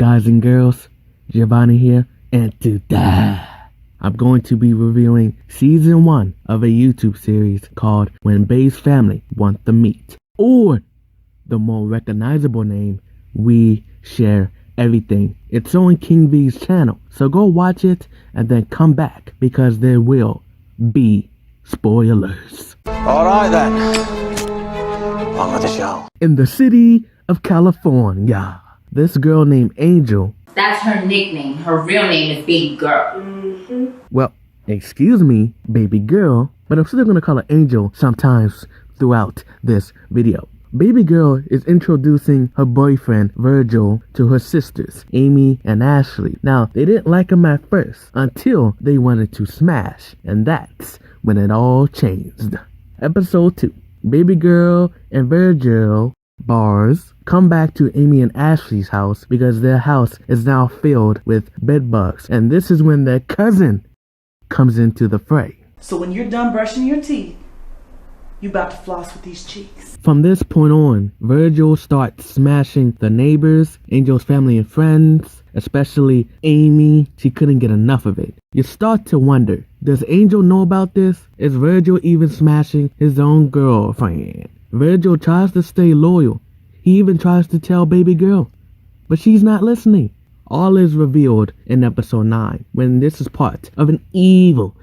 guys and girls? Giovanni here, and today I'm going to be reviewing season 1 of a YouTube series called When Bae's Family Want the Meat, or the more recognizable name, We Share Everything. It's on King V's channel, so go watch it and then come back because there will be spoilers. Alright then, on with the show. In the city of California, this girl named Angel. That's her nickname. Her real name is Baby Girl. Well, excuse me, baby girl, but I'm still gonna call her Angel sometimes throughout this video. Baby girl is introducing her boyfriend Virgil to her sisters, Amy and Ashley. Now, they didn't like him at first until they wanted to smash, and that's when it all changed. Episode 2. Baby girl and Virgil bars come back to Amy and Ashley's house because their house is now filled with bed bugs, and this is when their cousin comes into the fray. So when you're done brushing your teeth, you about to floss with these cheeks. From this point on, Virgil starts smashing the neighbors, Angel's family and friends, especially Amy. She couldn't get enough of it. You start to wonder, does Angel know about this? Is Virgil even smashing his own girlfriend? Virgil tries to stay loyal. He even tries to tell baby girl, but she's not listening. All is revealed in episode 9, when this is part of an evil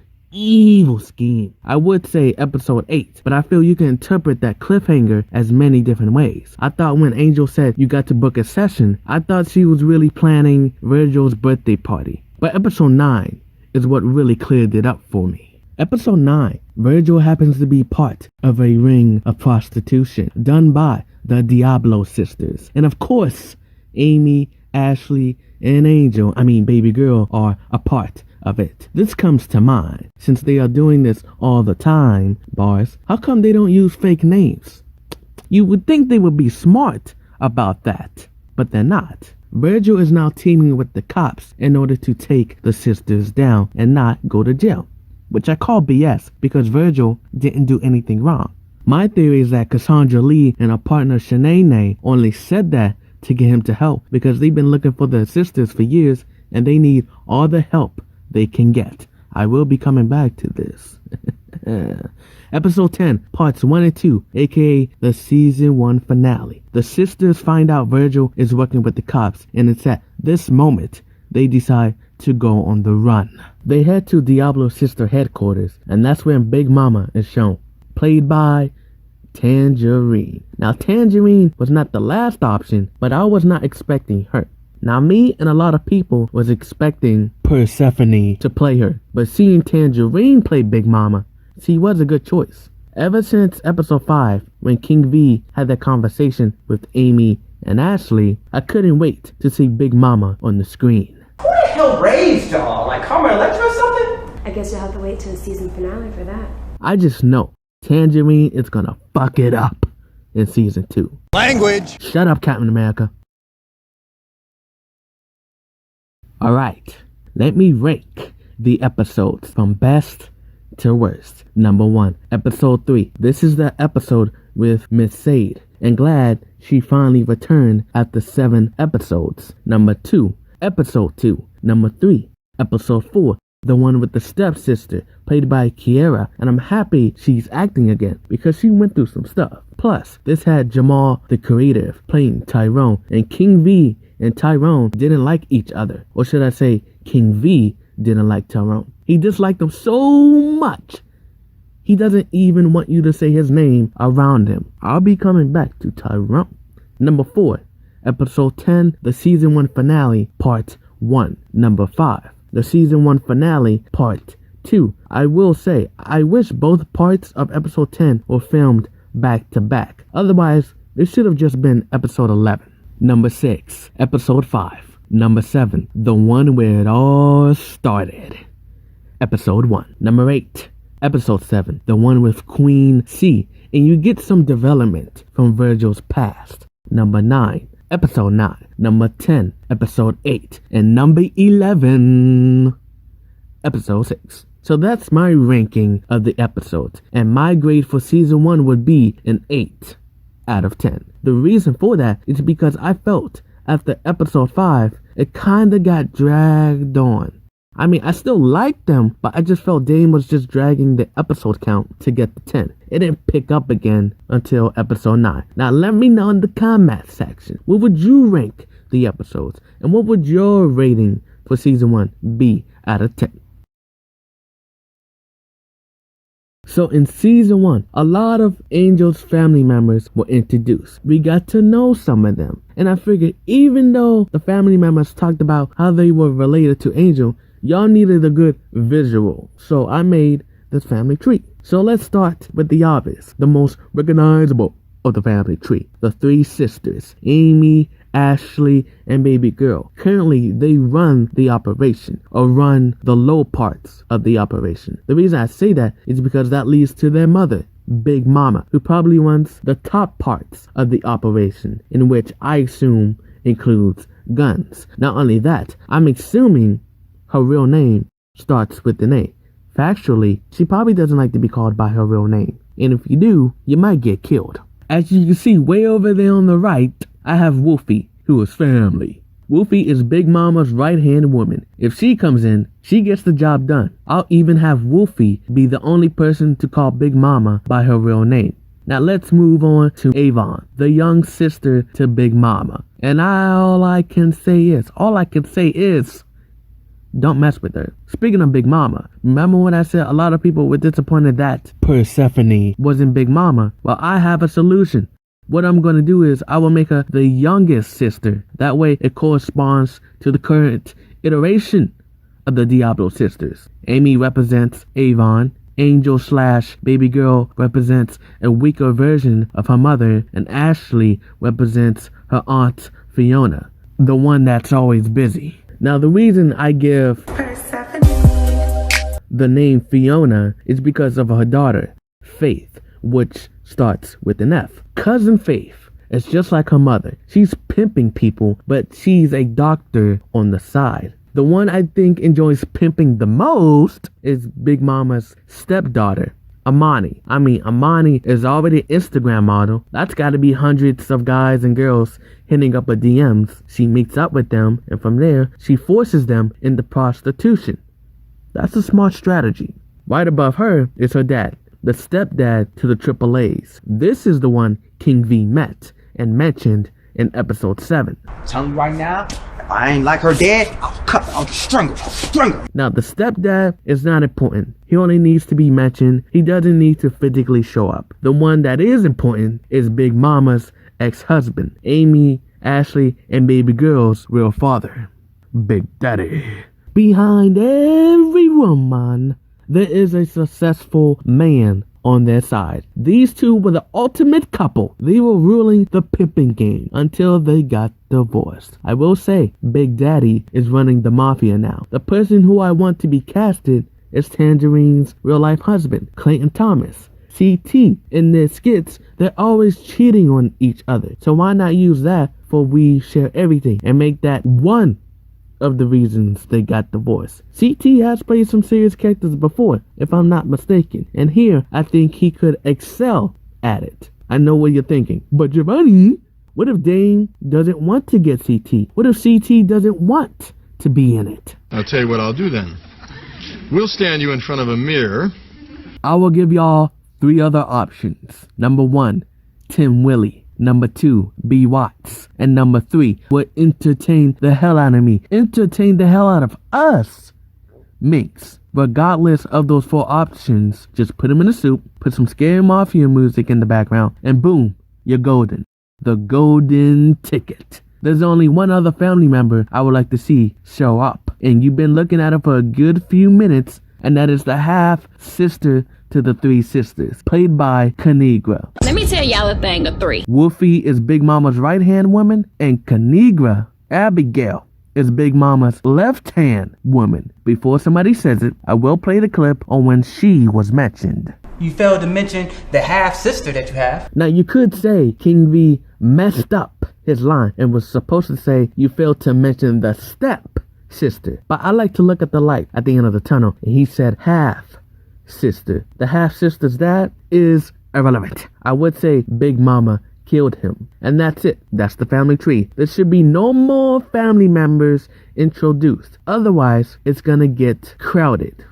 scheme. I would say episode 8, but I feel you can interpret that cliffhanger as many different ways. I thought when Angel said you got to book a session, I thought she was really planning Virgil's birthday party. But episode 9 is what really cleared it up for me. Episode 9, Virgil happens to be part of a ring of prostitution done by the Diablo sisters. And of course, Amy, Ashley, and baby girl are a part of it. This comes to mind, since they are doing this all the time, bars, how come they don't use fake names? You would think they would be smart about that, but they're not. Virgil is now teaming with the cops in order to take the sisters down and not go to jail, which I call BS because Virgil didn't do anything wrong. My theory is that Cassandra Lee and her partner Shanae only said that to get him to help because they've been looking for their sisters for years and they need all the help they can get. I will be coming back to this. Episode 10, parts 1 and 2, aka the season 1 finale. The sisters find out Virgil is working with the cops, and it's at this moment they decide to go on the run. They head to Diablo's sister headquarters, and that's when Big Mama is shown, played by Tanjareen. Now, Tanjareen was not the last option, but I was not expecting her. Now, me and a lot of people was expecting Persephone to play her, but seeing Tanjareen play Big Mama, she was a good choice. Ever since episode 5, when King V had that conversation with Amy and Ashley, I couldn't wait to see Big Mama on the screen. Who the hell raised y'all? Like Carmen Electra or something? I guess you'll have to wait till the season finale for that. I just know Tanjareen is gonna fuck it up in season 2. Language! Shut up, Captain America. Alright, let me rank the episodes from best to worst. Number 1, episode 3. This is the episode with Miss Sade, and glad she finally returned after 7 episodes. Number 2, episode 2. Number 3, episode 4. The one with the stepsister, played by Kiera, and I'm happy she's acting again because she went through some stuff. Plus, this had Jamel The Creative playing Tyrone, and King V and Tyrone didn't like each other. Or should I say, King V didn't like Tyrone. He disliked him so much, he doesn't even want you to say his name around him. I'll be coming back to Tyrone. Number 4, episode 10, the season 1 finale, part 1. Number 5, the season 1 finale, part 2. I will say, I wish both parts of episode 10 were filmed back to back. Otherwise, it should have just been episode 11. Number 6, episode 5. Number 7, the one where it all started, episode 1. Number 8, episode 7, the one with Queen C, and you get some development from Virgil's past. Number 9, episode 9. Number 10, episode 8. And number 11, episode 6. So that's my ranking of the episodes, and my grade for season 1 would be an 8 out of 10. The reason for that is because I felt after episode 5, it kinda got dragged on. I mean, I still liked them, but I just felt Dame was just dragging the episode count to get to 10. It didn't pick up again until episode 9. Now let me know in the comment section, what would you rank the episodes? And what would your rating for season 1 be out of 10? So in season 1, a lot of Angel's family members were introduced. We got to know some of them. And I figured even though the family members talked about how they were related to Angel, y'all needed a good visual. So I made this family tree. So let's start with the obvious, the most recognizable of the family tree. The 3 sisters, Amy, Ashley, and baby girl. Currently, they run the operation, or run the low parts of the operation. The reason I say that is because that leads to their mother, Big Mama, who probably runs the top parts of the operation, in which I assume includes guns. Not only that, I'm assuming her real name starts with an A. Factually, she probably doesn't like to be called by her real name. And if you do, you might get killed. As you can see way over there on the right, I have Wolfie, who is family. Wolfie is Big Mama's right-hand woman. If she comes in, she gets the job done. I'll even have Wolfie be the only person to call Big Mama by her real name. Now let's move on to Avon, the young sister to Big Mama. And all I can say is, don't mess with her. Speaking of Big Mama, remember when I said a lot of people were disappointed that Persephone wasn't Big Mama? Well, I have a solution. What I'm going to do is I will make her the youngest sister. That way it corresponds to the current iteration of the Diablo sisters. Amy represents Avon. Angel / baby girl represents a weaker version of her mother. And Ashley represents her aunt Fiona, the one that's always busy. Now the reason I give Persephone the name Fiona is because of her daughter, Faith, which starts with an F. Cousin Faith is just like her mother. She's pimping people, but she's a doctor on the side. The one I think enjoys pimping the most is Big Mama's stepdaughter, Amani. I mean, Amani is already an Instagram model. That's gotta be hundreds of guys and girls hitting up her DMs. She meets up with them, and from there, she forces them into prostitution. That's a smart strategy. Right above her is her dad, the stepdad to the AAAs. This is the one King V met and mentioned in episode 7. I'm telling you right now, if I ain't like her dad, I'll strangle her. Now, the stepdad is not important. He only needs to be mentioned. He doesn't need to physically show up. The one that is important is Big Mama's ex-husband, Amy, Ashley, and baby girl's real father, Big Daddy. Behind every woman, there is a successful man on their side. These two were the ultimate couple. They were ruling the pimping game until they got divorced. I will say, Big Daddy is running the mafia now. The person who I want to be casted is Tanjareen's real-life husband, Clayton Thomas. CT, in their skits, they're always cheating on each other. So why not use that for We Share Everything and make that one of the reasons they got divorced. CT has played some serious characters before, if I'm not mistaken, and here I think he could excel at it. I know what you're thinking, but Giovanni, what if Dame doesn't want to get CT? What if CT doesn't want to be in it? I'll tell you what I'll do then. We'll stand you in front of a mirror. I will give y'all 3 other options. Number 1, Tim Willie. Number 2, B. Watts. And number 3, would entertain the hell out of me. Entertain the hell out of us. Minks. Regardless of those 4 options, just put them in a soup, put some scary mafia music in the background, and boom, you're golden. The golden ticket. There's only one other family member I would like to see show up. And you've been looking at her for a good few minutes, and that is the half-sister to the 3 sisters, played by Kinigra. Let me tell y'all a thing of 3. Wolfie is Big Mama's right-hand woman, and Kinigra, Abigail, is Big Mama's left-hand woman. Before somebody says it, I will play the clip on when she was mentioned. You failed to mention the half-sister that you have. Now, you could say King V messed up his line and was supposed to say you failed to mention the step-sister. But I like to look at the light at the end of the tunnel, and he said half-sister. The half-sister's dad is irrelevant. I would say Big Mama killed him. And that's it. That's the family tree. There should be no more family members introduced. Otherwise, it's gonna get crowded.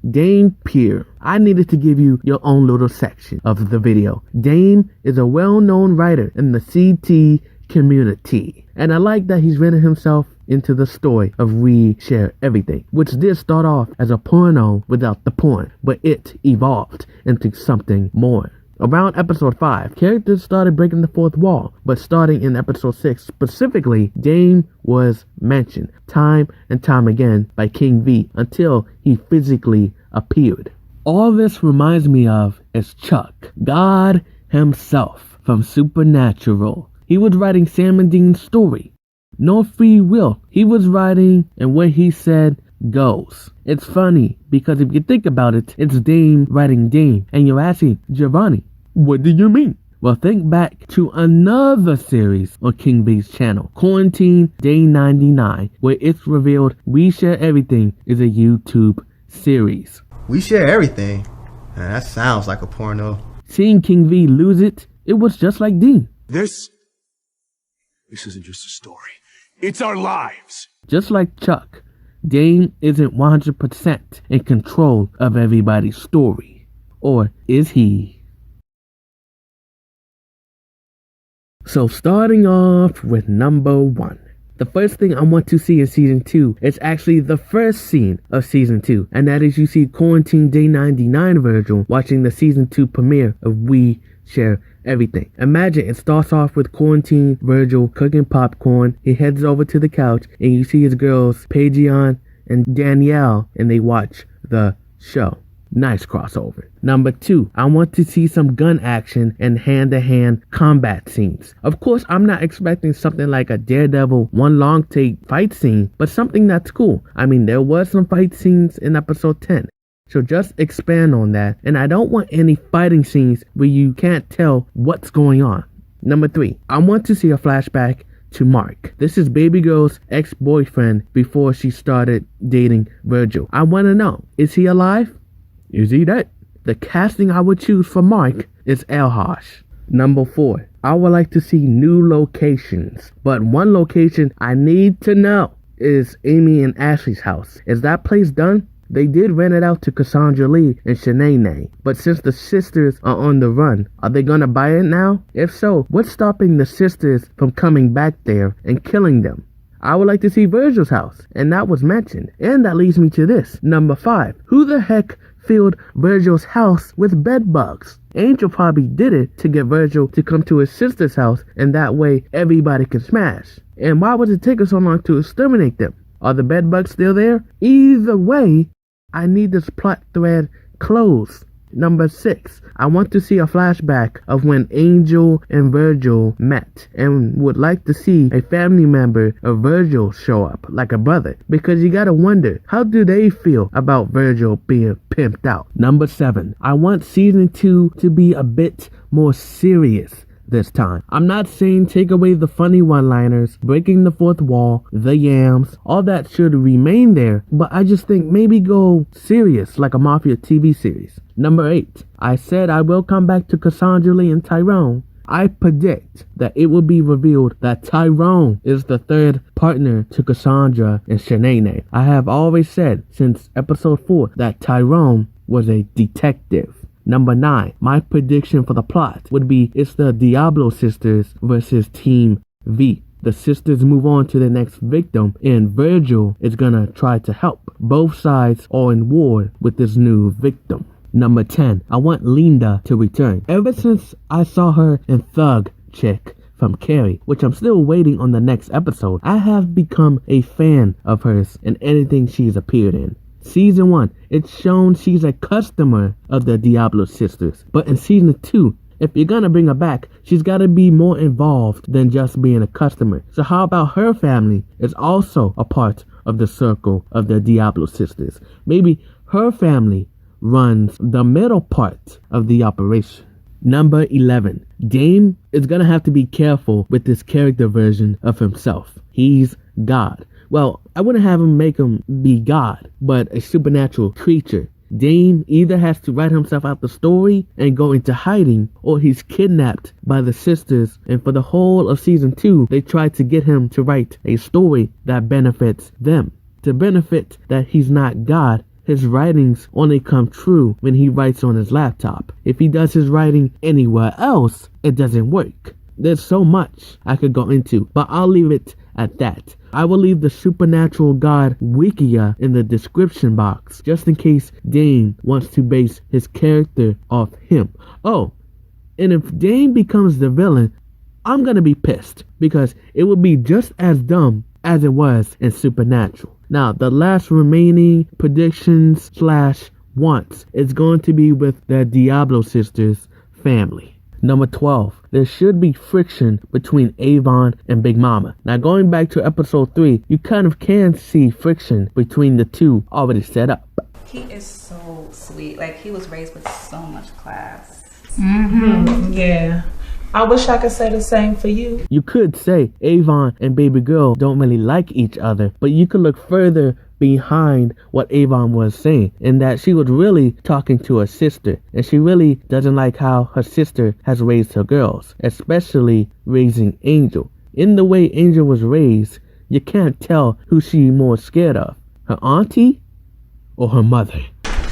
Dame Pierre. I needed to give you your own little section of the video. Dame is a well-known writer in the CT community. And I like that he's written himself into the story of We Share Everything, which did start off as a porno without the porn, but it evolved into something more. Around episode 5, characters started breaking the fourth wall, but starting in episode 6 specifically, Dame was mentioned time and time again by King V until he physically appeared. All this reminds me of is Chuck, God himself from Supernatural. He was writing Sam and Dean's story. No free will. He was writing, and what he said goes. It's funny because if you think about it, it's Dame writing Dame, and you're asking Giovanni, what do you mean? Well, think back to another series on King B's channel, Quarantine Day 99, where it's revealed We Share Everything is a YouTube series. We share everything. Man, that sounds like a porno. Seeing King V lose it, it was just like Dean. This isn't just a story. It's our lives. Just like Chuck, Dame isn't 100% in control of everybody's story. Or is he? So starting off with number 1. The first thing I want to see in season 2 is actually the first scene of season 2. And that is you see Quarantine Day 99 Virgil watching the season 2 premiere of We Share Everything. Imagine it starts off with Quarantine Virgil cooking popcorn. He heads over to the couch and you see his girls Pagion and Danielle and they watch the show. Nice crossover. Number 2, I want to see some gun action and hand-to-hand combat scenes. Of course, I'm not expecting something like a Daredevil one long take fight scene, but something that's cool. I mean, there was some fight scenes in episode 10. So just expand on that. And I don't want any fighting scenes where you can't tell what's going on. Number 3, I want to see a flashback to Mark. This is baby girl's ex-boyfriend before she started dating Virgil. I want to know, is he alive? Is he dead? The casting I would choose for Mark is Elhadj. Number 4, I would like to see new locations. But one location I need to know is Amy and Ashley's house. Is that place done? They did rent it out to Cassandra Lee and Shanae, but since the sisters are on the run, are they gonna buy it now? If so, what's stopping the sisters from coming back there and killing them? I would like to see Virgil's house, and that was mentioned. And that leads me to this. Number 5, who the heck filled Virgil's house with bed bugs? Angel probably did it to get Virgil to come to his sister's house, and that way everybody could smash. And why would it take us so long to exterminate them? Are the bed bugs still there? Either way, I need this plot thread closed. Number 6, I want to see a flashback of when Angel and Virgil met and would like to see a family member of Virgil show up, like a brother, because you gotta wonder, how do they feel about Virgil being pimped out? Number 7, I want season 2 to be a bit more serious this time. I'm not saying take away the funny one-liners, breaking the fourth wall, the yams, all that should remain there, but I just think maybe go serious like a Mafia TV series. Number 8, I said I will come back to Cassandra Lee and Tyrone. I predict that it will be revealed that Tyrone is the third partner to Cassandra and Shanae. I have always said since episode 4 that Tyrone was a detective. Number 9, my prediction for the plot would be it's the Diablo sisters versus Team V. The sisters move on to the next victim and Virgil is gonna try to help. Both sides are in war with this new victim. Number 10, I want Leenda to return. Ever since I saw her in Thug Chick from Carey, which I'm still waiting on the next episode, I have become a fan of hers in anything she's appeared in. Season 1, it's shown she's a customer of the Diablo sisters. But in season 2, if you're gonna bring her back, she's gotta be more involved than just being a customer. So how about her family is also a part of the circle of the Diablo sisters? Maybe her family runs the middle part of the operation. Number 11, Dame is gonna have to be careful with this character version of himself. He's God. Well, I wouldn't have him make him be God, but a supernatural creature. Dame either has to write himself out the story and go into hiding, or he's kidnapped by the sisters, and for the whole of season 2, they try to get him to write a story that benefits them. To benefit that he's not God, his writings only come true when he writes on his laptop. If he does his writing anywhere else, it doesn't work. There's so much I could go into, but I'll leave it at that. I will leave the Supernatural God Wikia in the description box, just in case Dame wants to base his character off him. Oh, and if Dame becomes the villain, I'm gonna be pissed, because it would be just as dumb as it was in Supernatural. Now, the last remaining predictions / wants is going to be with the Diablo sisters family. Number 12. There should be friction between Avon and Big Mama. Now, going back to episode 3, you kind of can see friction between the two already set up. He is so sweet. Like, he was raised with so much class. Yeah. I wish I could say the same for you. You could say Avon and baby girl don't really like each other, but you could look further behind what Avon was saying, in that she was really talking to her sister, and she really doesn't like how her sister has raised her girls, especially raising Angel. In the way Angel was raised, you can't tell who she's more scared of, her auntie or her mother.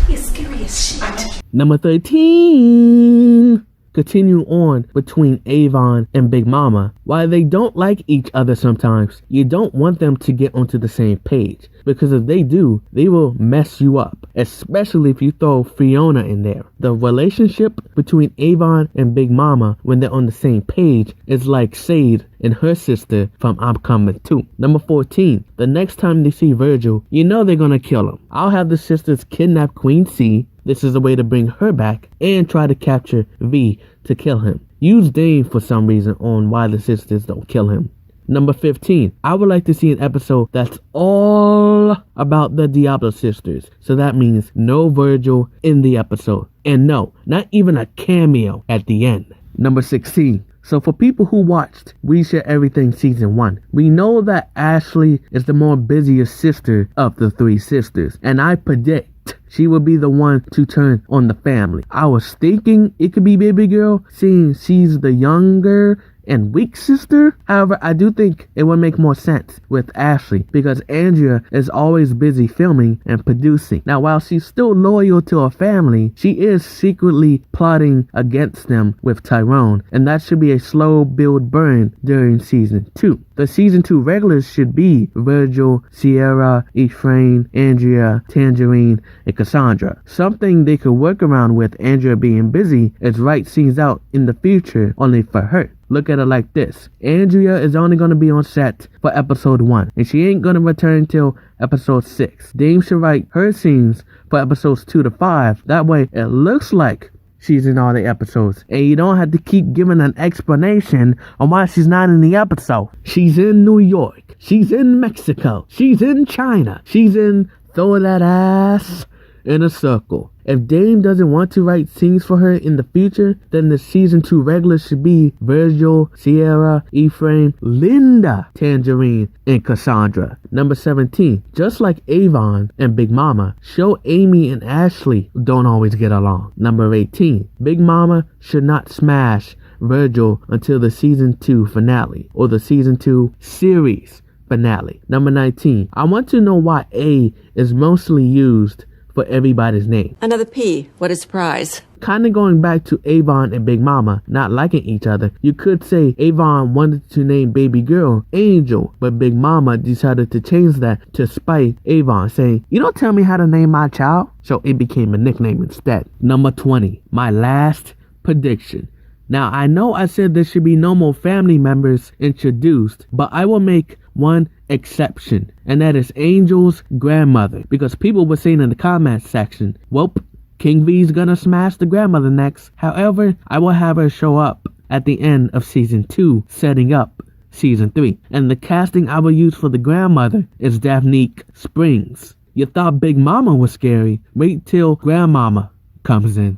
He's scary as shit. Number 13. Continue on between Avon and Big Mama. While they don't like each other sometimes, you don't want them to get onto the same page, because if they do, they will mess you up, especially if you throw Fiona in there. The relationship between Avon and Big Mama when they're on the same page is like Sade and her sister from I'm Coming Too. Number 14. The next time they see Virgil, you know they're gonna kill him. I'll have the sisters kidnap Queen C. This is a way to bring her back and try to capture V to kill him. Use Dame for some reason on why the sisters don't kill him. Number 15. I would like to see an episode that's all about the Diablo sisters. So that means no Virgil in the episode. And no, not even a cameo at the end. Number 16. So for people who watched We Share Everything Season 1, we know that Ashley is the more busiest sister of the 3 sisters. And I predict she will be the one to turn on the family. I was thinking it could be baby girl, seeing she's the younger and weak sister. However, I do think it would make more sense with Ashley, because Andrea is always busy filming and producing. Now, while she's still loyal to her family, she is secretly plotting against them with Tyrone, and that should be a slow build burn during season 2. The season 2 regulars should be Virgil, Sierra, Efrain, Andrea, Tanjareen, and Cassandra. Something they could work around with Andrea being busy is write scenes out in the future only for her. Look at it like this. Andrea is only going to be on set for episode 1, and she ain't going to return until episode 6. Dame should write her scenes for episodes 2 to 5. That way it looks like she's in all the episodes, and you don't have to keep giving an explanation on why she's not in the episode. She's in New York. She's in Mexico. She's in China. She's in throw that ass in a circle. If Dame doesn't want to write scenes for her in the future, then the season 2 regulars should be Virgil, Sierra, Efrain, Leenda, Tanjareen, and Cassandra. Number 17. Just like Avon and Big Mama, show Amy and Ashley don't always get along. Number 18. Big Mama should not smash Virgil until the season 2 finale, or the season 2 series finale. Number 19. I want to know why A is mostly used for everybody's name. Another P. What a surprise. Kinda going back to Avon and Big Mama not liking each other, you could say Avon wanted to name baby girl Angel, but Big Mama decided to change that to spite Avon, saying, "You don't tell me how to name my child." So it became a nickname instead. Number 20. My last prediction. Now, I know I said there should be no more family members introduced, but I will make one exception, and that is Angel's grandmother, because people were saying in the comments section, well, King V's gonna smash the grandmother next. However, I will have her show up at the end of season 2, setting up season 3. And the casting I will use for the grandmother is Daphnique Springs. You thought Big Mama was scary? Wait till Grandmama comes in.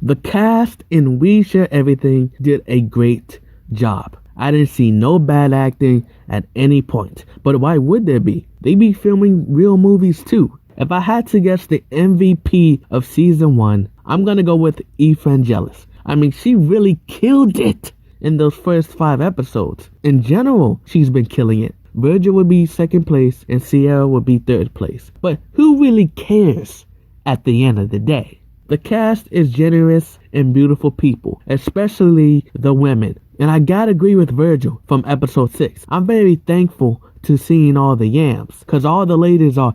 The cast in We Share Everything did a great job. I didn't see no bad acting at any point. But why would there be? They be filming real movies too. if I had to guess the MVP of season 1, I'm gonna go with Efrangeliz. I mean, she really killed it in those first 5 episodes. In general, she's been killing it. Virgil would be 2nd place and Sierra would be 3rd place. But who really cares at the end of the day? The cast is generous and beautiful people, especially the women. And I gotta agree with Virgil from episode 6. I'm very thankful to seeing all the yams, cause all the ladies are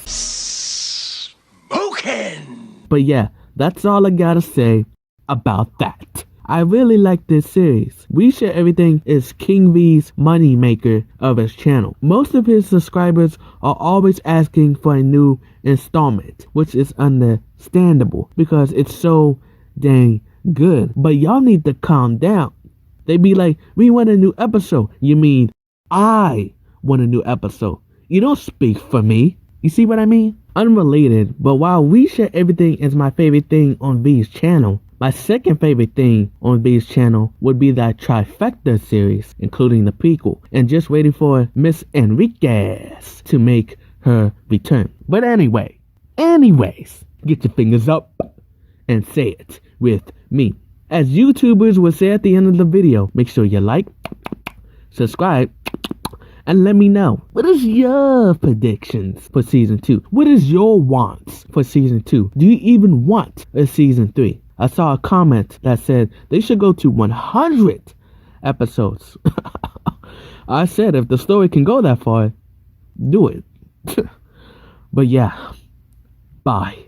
smoking. But yeah, that's all I gotta say about that. I really like this series. We Share Everything is King V's money maker of his channel. Most of his subscribers are always asking for a new installment, which is understandable because it's so dang good. But y'all need to calm down. They be like, we want a new episode. You mean I want a new episode. You don't speak for me. You see what I mean? Unrelated, but while We Share Everything is my favorite thing on V's channel, my second favorite thing on V's channel would be that Trifecta series, including the prequel, and just waiting for Miss Enriquez to make her return. But anyways, get your fingers up and say it with me. As YouTubers will say at the end of the video, make sure you like, subscribe, and let me know, what is your predictions for season 2? What is your wants for season 2? Do you even want a season 3? I saw a comment that said they should go to 100 episodes. I said if the story can go that far, do it. But yeah, bye.